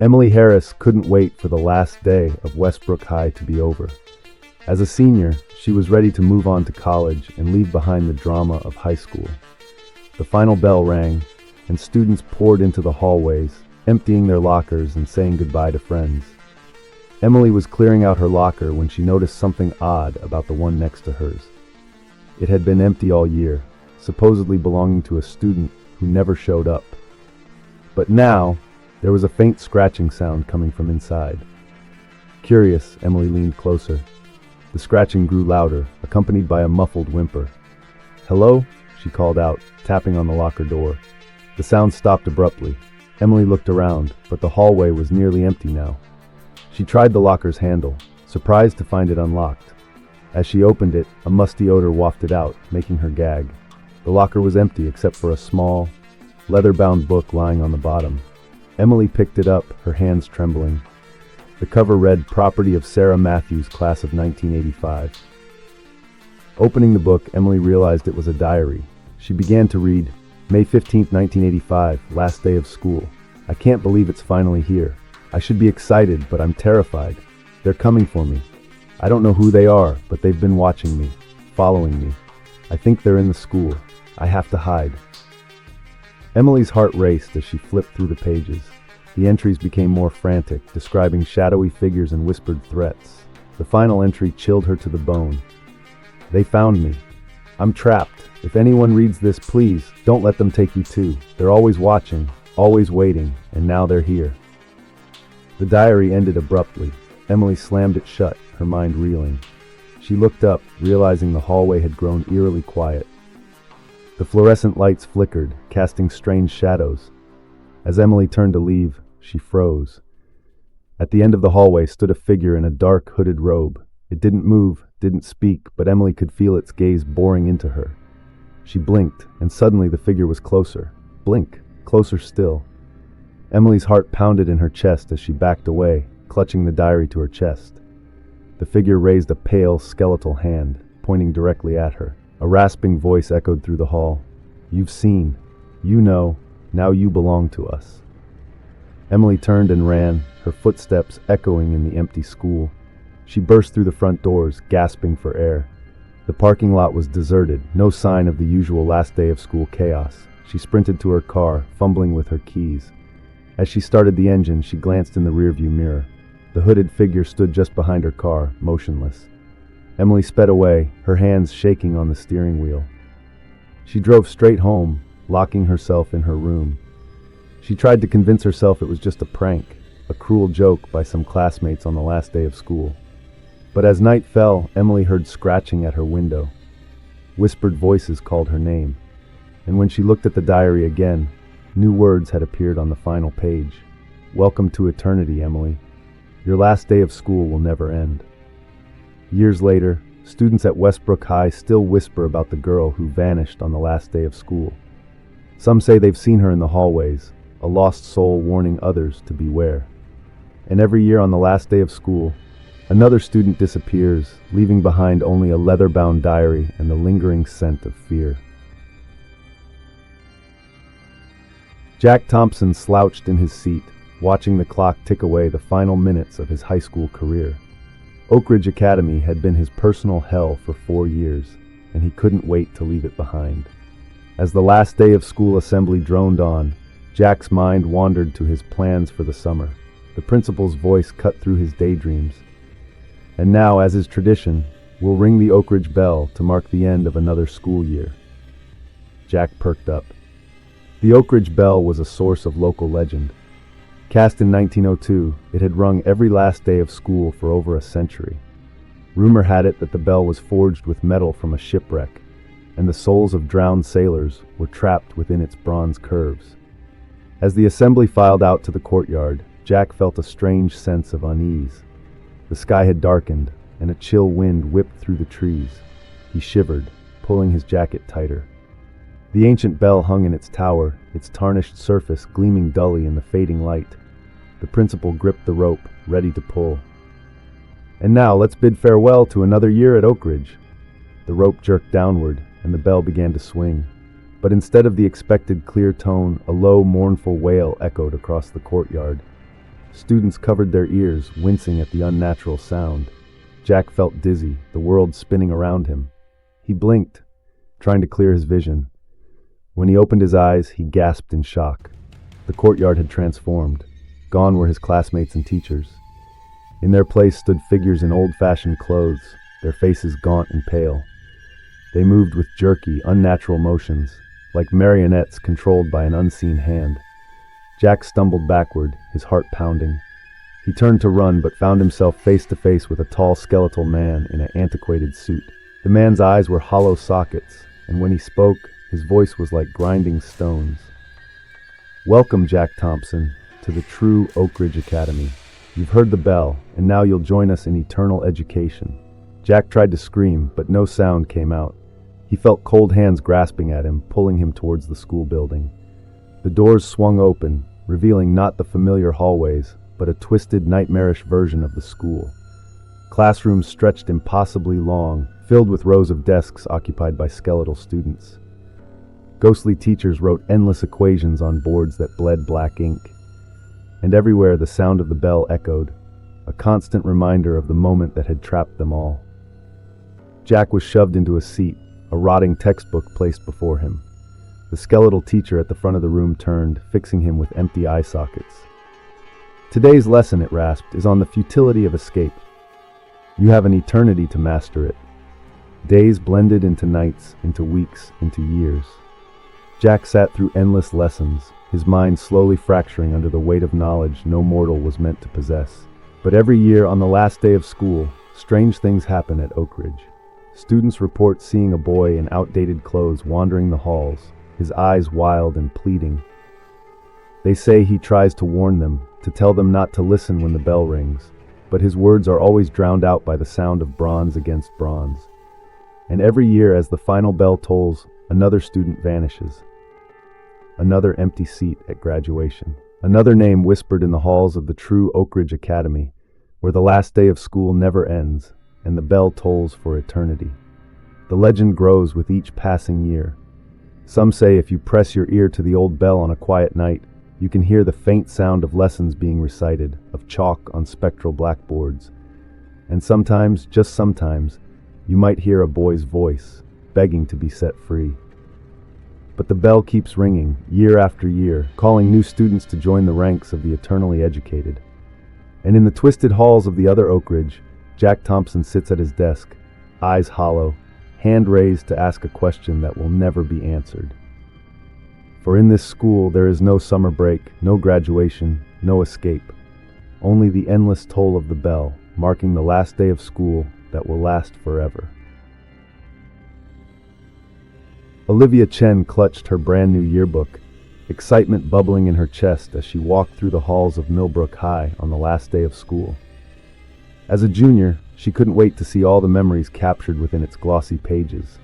Emily Harris couldn't wait for the last day of Westbrook High to be over. As a senior, she was ready to move on to college and leave behind the drama of high school. The final bell rang, and students poured into the hallways, emptying their lockers and saying goodbye to friends. Emily was clearing out her locker when she noticed something odd about the one next to hers. It had been empty all year, supposedly belonging to a student who never showed up. But now, there was a faint scratching sound coming from inside. Curious, Emily leaned closer. The scratching grew louder, accompanied by a muffled whimper. "Hello?" she called out, tapping on the locker door. The sound stopped abruptly. Emily looked around, but the hallway was nearly empty now. She tried the locker's handle, surprised to find it unlocked. As she opened it, a musty odor wafted out, making her gag. The locker was empty except for a small, leather-bound book lying on the bottom. Emily picked it up, her hands trembling. The cover read, "Property of Sarah Matthews, class of 1985. Opening the book, Emily realized it was a diary. She began to read, "May 15th, 1985, last day of school. I can't believe it's finally here. I should be excited, but I'm terrified. They're coming for me. I don't know who they are, but they've been watching me, following me. I think they're in the school. I have to hide." Emily's heart raced as she flipped through the pages. The entries became more frantic, describing shadowy figures and whispered threats. The final entry chilled her to the bone. "They found me. I'm trapped. If anyone reads this, please, don't let them take you too. They're always watching, always waiting, and now they're here." The diary ended abruptly. Emily slammed it shut, her mind reeling. She looked up, realizing the hallway had grown eerily quiet. The fluorescent lights flickered, casting strange shadows. As Emily turned to leave, she froze. At the end of the hallway stood a figure in a dark, hooded robe. It didn't move, didn't speak, but Emily could feel its gaze boring into her. She blinked, and suddenly the figure was closer. Blink, closer still. Emily's heart pounded in her chest as she backed away, clutching the diary to her chest. The figure raised a pale, skeletal hand, pointing directly at her. A rasping voice echoed through the hall. "You've seen. You know. Now you belong to us." Emily turned and ran, her footsteps echoing in the empty school. She burst through the front doors, gasping for air. The parking lot was deserted, no sign of the usual last day of school chaos. She sprinted to her car, fumbling with her keys. As she started the engine, she glanced in the rearview mirror. The hooded figure stood just behind her car, motionless. Emily sped away, her hands shaking on the steering wheel. She drove straight home, locking herself in her room. She tried to convince herself it was just a prank, a cruel joke by some classmates on the last day of school. But as night fell, Emily heard scratching at her window. Whispered voices called her name. And when she looked at the diary again, new words had appeared on the final page. "Welcome to eternity, Emily. Your last day of school will never end." Years later, students at Westbrook High still whisper about the girl who vanished on the last day of school. Some say they've seen her in the hallways, a lost soul warning others to beware. And every year on the last day of school, another student disappears, leaving behind only a leather-bound diary and the lingering scent of fear. Jack Thompson slouched in his seat, watching the clock tick away the final minutes of his high school career. Oak Ridge Academy had been his personal hell for 4 years, and he couldn't wait to leave it behind. As the last day of school assembly droned on, Jack's mind wandered to his plans for the summer. The principal's voice cut through his daydreams. "And now, as is tradition, we'll ring the Oak Ridge bell to mark the end of another school year." Jack perked up. The Oak Ridge bell was a source of local legend. Cast in 1902, it had rung every last day of school for over a century. Rumor had it that the bell was forged with metal from a shipwreck, and the souls of drowned sailors were trapped within its bronze curves. As the assembly filed out to the courtyard, Jack felt a strange sense of unease. The sky had darkened, and a chill wind whipped through the trees. He shivered, pulling his jacket tighter. The ancient bell hung in its tower, its tarnished surface gleaming dully in the fading light. The principal gripped the rope, ready to pull. "And now let's bid farewell to another year at Oak Ridge." The rope jerked downward, and the bell began to swing. But instead of the expected clear tone, a low, mournful wail echoed across the courtyard. Students covered their ears, wincing at the unnatural sound. Jack felt dizzy, the world spinning around him. He blinked, trying to clear his vision. When he opened his eyes, he gasped in shock. The courtyard had transformed. Gone were his classmates and teachers. In their place stood figures in old-fashioned clothes, their faces gaunt and pale. They moved with jerky, unnatural motions, like marionettes controlled by an unseen hand. Jack stumbled backward, his heart pounding. He turned to run, but found himself face to face with a tall skeletal man in an antiquated suit. The man's eyes were hollow sockets, and when he spoke, his voice was like grinding stones. "Welcome, Jack Thompson, to the true Oak Ridge Academy. You've heard the bell, and now you'll join us in eternal education." Jack tried to scream, but no sound came out. He felt cold hands grasping at him, pulling him towards the school building. The doors swung open, revealing not the familiar hallways, but a twisted, nightmarish version of the school. Classrooms stretched impossibly long, filled with rows of desks occupied by skeletal students. Ghostly teachers wrote endless equations on boards that bled black ink. And everywhere the sound of the bell echoed, a constant reminder of the moment that had trapped them all. Jack was shoved into a seat, a rotting textbook placed before him. The skeletal teacher at the front of the room turned, fixing him with empty eye sockets. "Today's lesson," it rasped, "is on the futility of escape. You have an eternity to master it." Days blended into nights, into weeks, into years. Jack sat through endless lessons, his mind slowly fracturing under the weight of knowledge no mortal was meant to possess. But every year, on the last day of school, strange things happen at Oak Ridge. Students report seeing a boy in outdated clothes wandering the halls, his eyes wild and pleading. They say he tries to warn them, to tell them not to listen when the bell rings, but his words are always drowned out by the sound of bronze against bronze. And every year, as the final bell tolls, another student vanishes. Another empty seat at graduation. Another name whispered in the halls of the true Oak Ridge Academy, where the last day of school never ends, and the bell tolls for eternity. The legend grows with each passing year. Some say if you press your ear to the old bell on a quiet night, you can hear the faint sound of lessons being recited, of chalk on spectral blackboards. And sometimes, just sometimes, you might hear a boy's voice, begging to be set free. But the bell keeps ringing, year after year, calling new students to join the ranks of the eternally educated. And in the twisted halls of the other Oak Ridge, Jack Thompson sits at his desk, eyes hollow, hand raised to ask a question that will never be answered. For in this school there is no summer break, no graduation, no escape. Only the endless toll of the bell, marking the last day of school that will last forever. Olivia Chen clutched her brand new yearbook, excitement bubbling in her chest as she walked through the halls of Millbrook High on the last day of school. As a junior, she couldn't wait to see all the memories captured within its glossy pages.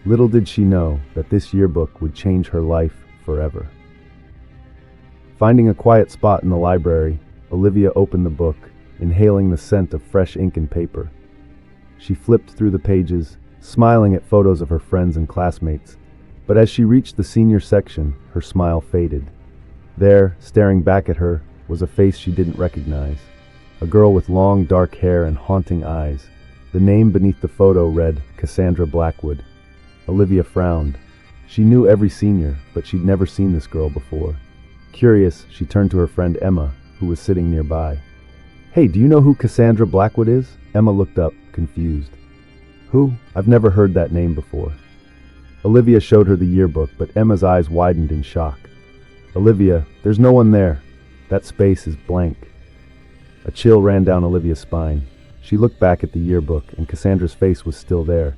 Little did she know that this yearbook would change her life forever. Finding a quiet spot in the library, Olivia opened the book, inhaling the scent of fresh ink and paper. She flipped through the pages, smiling at photos of her friends and classmates, but as she reached the senior section, her smile faded. There, staring back at her, was a face she didn't recognize. A girl with long, dark hair and haunting eyes. The name beneath the photo read Cassandra Blackwood. Olivia frowned. She knew every senior, but she'd never seen this girl before. Curious, she turned to her friend Emma, who was sitting nearby. "Hey, do you know who Cassandra Blackwood is?" Emma looked up, confused. "Who? I've never heard that name before." Olivia showed her the yearbook, but Emma's eyes widened in shock. "Olivia, there's no one there. That space is blank." A chill ran down Olivia's spine. She looked back at the yearbook, and Cassandra's face was still there,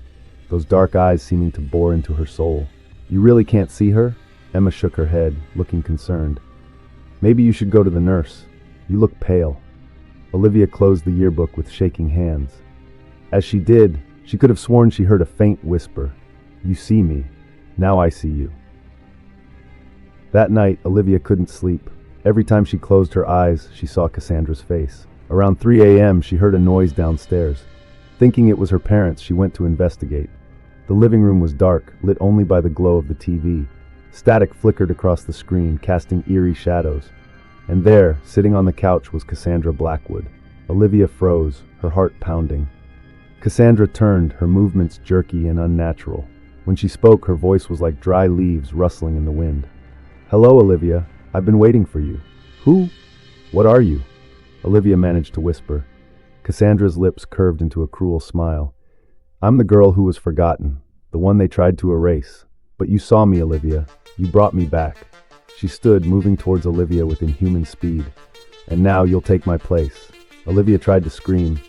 those dark eyes seeming to bore into her soul. "You really can't see her?" Emma shook her head, looking concerned. "Maybe you should go to the nurse. You look pale." Olivia closed the yearbook with shaking hands. As she did, she could have sworn she heard a faint whisper. "You see me. Now I see you." That night, Olivia couldn't sleep. Every time she closed her eyes, she saw Cassandra's face. Around 3 a.m., she heard a noise downstairs. Thinking it was her parents, she went to investigate. The living room was dark, lit only by the glow of the TV. Static flickered across the screen, casting eerie shadows. And there, sitting on the couch, was Cassandra Blackwood. Olivia froze, her heart pounding. Cassandra turned, her movements jerky and unnatural. When she spoke, her voice was like dry leaves rustling in the wind. "Hello, Olivia. I've been waiting for you." "Who? What are you?" Olivia managed to whisper. Cassandra's lips curved into a cruel smile. "I'm the girl who was forgotten, the one they tried to erase. But you saw me, Olivia. You brought me back." She stood, moving towards Olivia with inhuman speed. "And now you'll take my place." Olivia tried to scream,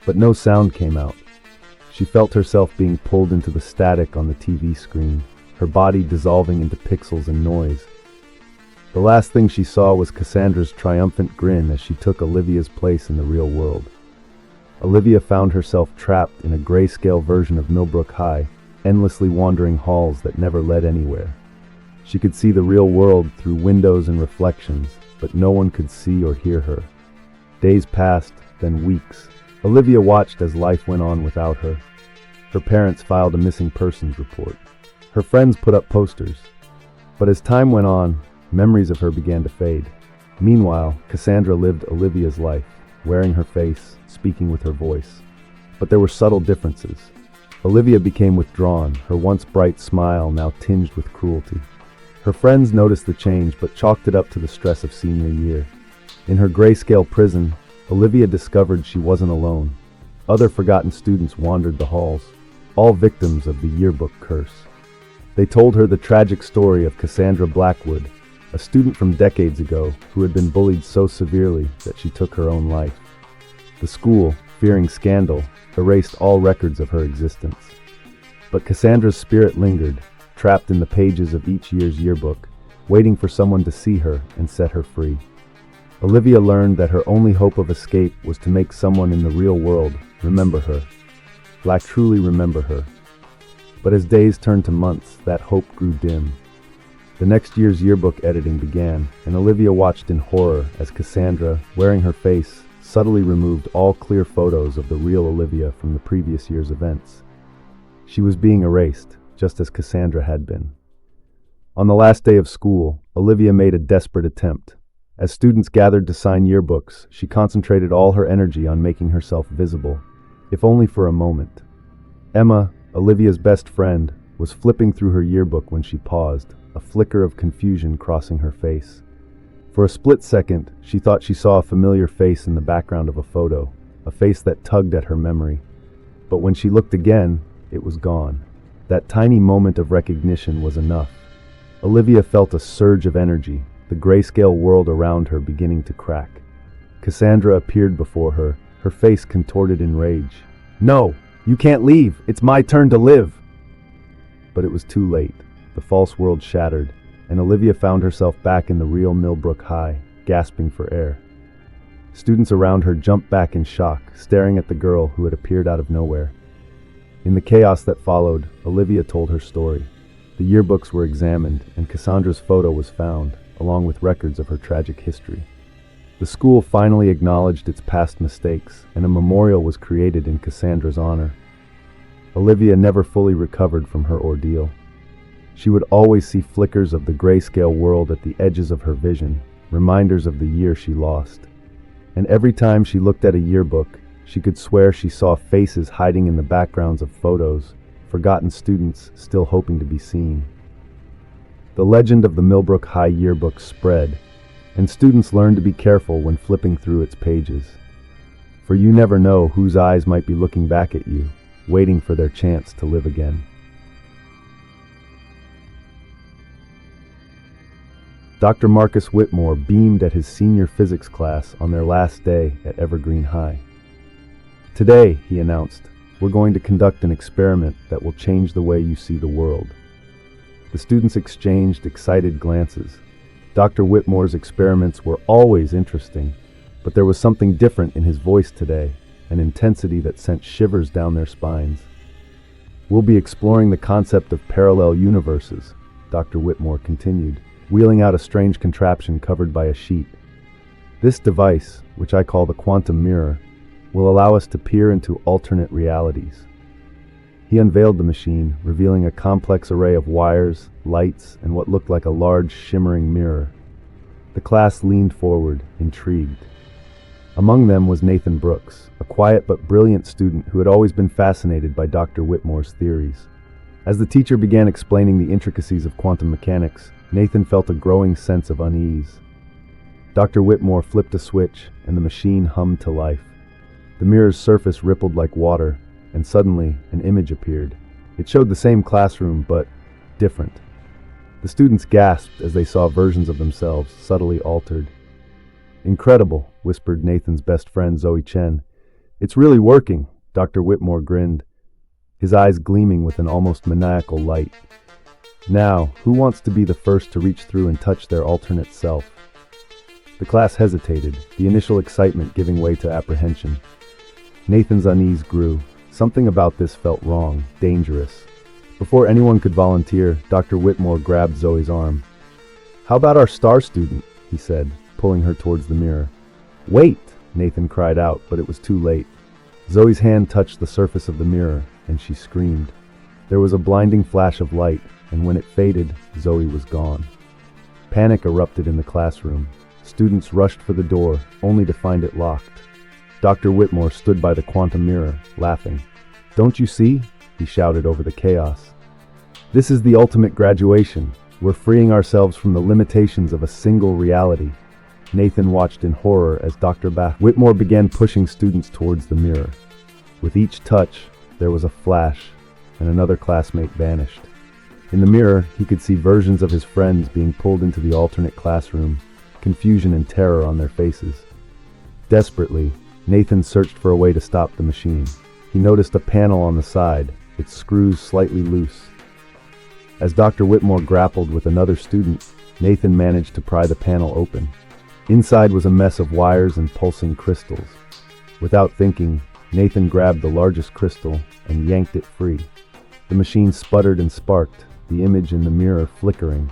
but no sound came out. She felt herself being pulled into the static on the TV screen, her body dissolving into pixels and noise. The last thing she saw was Cassandra's triumphant grin as she took Olivia's place in the real world. Olivia found herself trapped in a grayscale version of Millbrook High, endlessly wandering halls that never led anywhere. She could see the real world through windows and reflections, but no one could see or hear her. Days passed, then weeks. Olivia watched as life went on without her. Her parents filed a missing persons report. Her friends put up posters. But as time went on, memories of her began to fade. Meanwhile, Cassandra lived Olivia's life, wearing her face, speaking with her voice. But there were subtle differences. Olivia became withdrawn, her once bright smile now tinged with cruelty. Her friends noticed the change but chalked it up to the stress of senior year. In her grayscale prison, Olivia discovered she wasn't alone. Other forgotten students wandered the halls, all victims of the yearbook curse. They told her the tragic story of Cassandra Blackwood, a student from decades ago who had been bullied so severely that she took her own life. The school, fearing scandal, erased all records of her existence. But Cassandra's spirit lingered, trapped in the pages of each year's yearbook, waiting for someone to see her and set her free. Olivia learned that her only hope of escape was to make someone in the real world remember her. Truly remember her. But as days turned to months, that hope grew dim. The next year's yearbook editing began, and Olivia watched in horror as Cassandra, wearing her face, subtly removed all clear photos of the real Olivia from the previous year's events. She was being erased, just as Cassandra had been. On the last day of school, Olivia made a desperate attempt. As students gathered to sign yearbooks, she concentrated all her energy on making herself visible, if only for a moment. Emma, Olivia's best friend, was flipping through her yearbook when she paused, a flicker of confusion crossing her face. For a split second, she thought she saw a familiar face in the background of a photo, a face that tugged at her memory. But when she looked again, it was gone. That tiny moment of recognition was enough. Olivia felt a surge of energy, the grayscale world around her beginning to crack. Cassandra appeared before her, her face contorted in rage. "No! You can't leave! It's my turn to live!" But it was too late. The false world shattered, and Olivia found herself back in the real Millbrook High, gasping for air. Students around her jumped back in shock, staring at the girl who had appeared out of nowhere. In the chaos that followed, Olivia told her story. The yearbooks were examined, and Cassandra's photo was found, along with records of her tragic history. The school finally acknowledged its past mistakes, and a memorial was created in Cassandra's honor. Olivia never fully recovered from her ordeal. She would always see flickers of the grayscale world at the edges of her vision, reminders of the year she lost. And every time she looked at a yearbook, she could swear she saw faces hiding in the backgrounds of photos, forgotten students still hoping to be seen. The legend of the Millbrook High yearbook spread, and students learned to be careful when flipping through its pages. For you never know whose eyes might be looking back at you, waiting for their chance to live again. Dr. Marcus Whitmore beamed at his senior physics class on their last day at Evergreen High. "Today," he announced, "we're going to conduct an experiment that will change the way you see the world." The students exchanged excited glances. Dr. Whitmore's experiments were always interesting, but there was something different in his voice today, an intensity that sent shivers down their spines. "We'll be exploring the concept of parallel universes," Dr. Whitmore continued, wheeling out a strange contraption covered by a sheet. "This device, which I call the quantum mirror, will allow us to peer into alternate realities." He unveiled the machine, revealing a complex array of wires, lights, and what looked like a large, shimmering mirror. The class leaned forward, intrigued. Among them was Nathan Brooks, a quiet but brilliant student who had always been fascinated by Dr. Whitmore's theories. As the teacher began explaining the intricacies of quantum mechanics, Nathan felt a growing sense of unease. Dr. Whitmore flipped a switch, and the machine hummed to life. The mirror's surface rippled like water, and suddenly an image appeared. It showed the same classroom, but different. The students gasped as they saw versions of themselves subtly altered. "Incredible," whispered Nathan's best friend Zoe Chen. "It's really working," Dr. Whitmore grinned, his eyes gleaming with an almost maniacal light. "Now, who wants to be the first to reach through and touch their alternate self?" The class hesitated, the initial excitement giving way to apprehension. Nathan's unease grew. Something about this felt wrong, dangerous. Before anyone could volunteer, Dr. Whitmore grabbed Zoe's arm. "How about our star student?" he said, pulling her towards the mirror. "Wait!" Nathan cried out, but it was too late. Zoe's hand touched the surface of the mirror, and she screamed. There was a blinding flash of light, and when it faded, Zoe was gone. Panic erupted in the classroom. Students rushed for the door, only to find it locked. Dr. Whitmore stood by the quantum mirror, laughing. "Don't you see?" he shouted over the chaos. "This is the ultimate graduation. We're freeing ourselves from the limitations of a single reality." Nathan watched in horror as Dr. Whitmore began pushing students towards the mirror. With each touch, there was a flash, and another classmate vanished. In the mirror, he could see versions of his friends being pulled into the alternate classroom, confusion and terror on their faces. Desperately, Nathan searched for a way to stop the machine. He noticed a panel on the side, its screws slightly loose. As Dr. Whitmore grappled with another student, Nathan managed to pry the panel open. Inside was a mess of wires and pulsing crystals. Without thinking, Nathan grabbed the largest crystal and yanked it free. The machine sputtered and sparked, the image in the mirror flickering.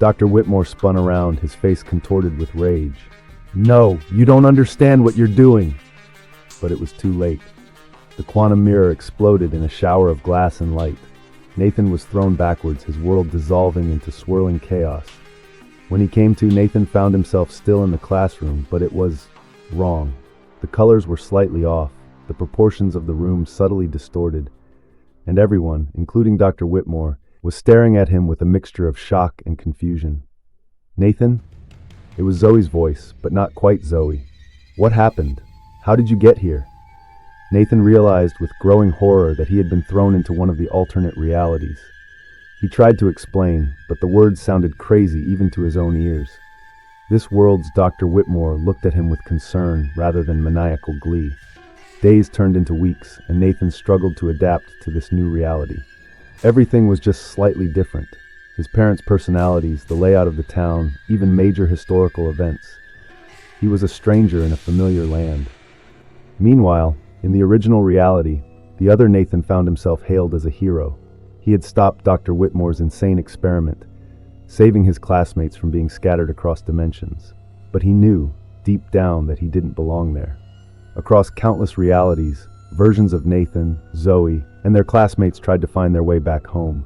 Dr. Whitmore spun around, his face contorted with rage. "No, you don't understand what you're doing!" But it was too late. The quantum mirror exploded in a shower of glass and light. Nathan was thrown backwards, his world dissolving into swirling chaos. When he came to, Nathan found himself still in the classroom, but it was wrong. The colors were slightly off, the proportions of the room subtly distorted, and everyone, including Dr. Whitmore, was staring at him with a mixture of shock and confusion. "Nathan?" It was Zoe's voice, but not quite Zoe. "What happened? How did you get here?" Nathan realized with growing horror that he had been thrown into one of the alternate realities. He tried to explain, but the words sounded crazy even to his own ears. This world's Dr. Whitmore looked at him with concern rather than maniacal glee. Days turned into weeks, and Nathan struggled to adapt to this new reality. Everything was just slightly different. His parents' personalities, the layout of the town, even major historical events. He was a stranger in a familiar land. Meanwhile, in the original reality, the other Nathan found himself hailed as a hero. He had stopped Dr. Whitmore's insane experiment, saving his classmates from being scattered across dimensions. But he knew, deep down, that he didn't belong there. Across countless realities, versions of Nathan, Zoe, and their classmates tried to find their way back home.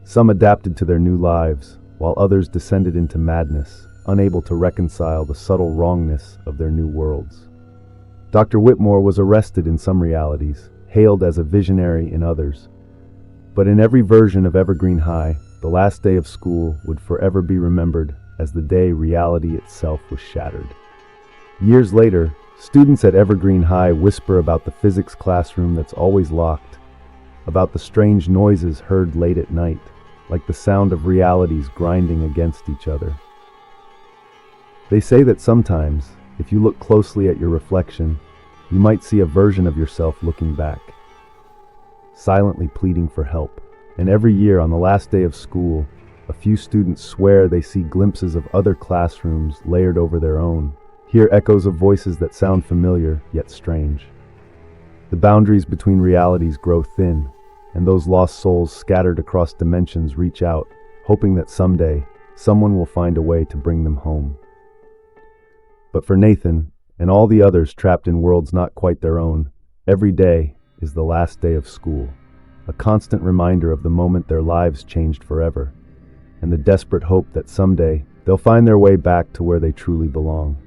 Some adapted to their new lives, while others descended into madness, unable to reconcile the subtle wrongness of their new worlds. Dr. Whitmore was arrested in some realities, hailed as a visionary in others. But in every version of Evergreen High, the last day of school would forever be remembered as the day reality itself was shattered. Years later, students at Evergreen High whisper about the physics classroom that's always locked, about the strange noises heard late at night, like the sound of realities grinding against each other. They say that sometimes, if you look closely at your reflection, you might see a version of yourself looking back, silently pleading for help. And every year on the last day of school, a few students swear they see glimpses of other classrooms layered over their own, hear echoes of voices that sound familiar yet strange. The boundaries between realities grow thin, and those lost souls scattered across dimensions reach out, hoping that someday someone will find a way to bring them home. But for Nathan, and all the others trapped in worlds not quite their own, every day is the last day of school, a constant reminder of the moment their lives changed forever, and the desperate hope that someday They'll find their way back to where they truly belong.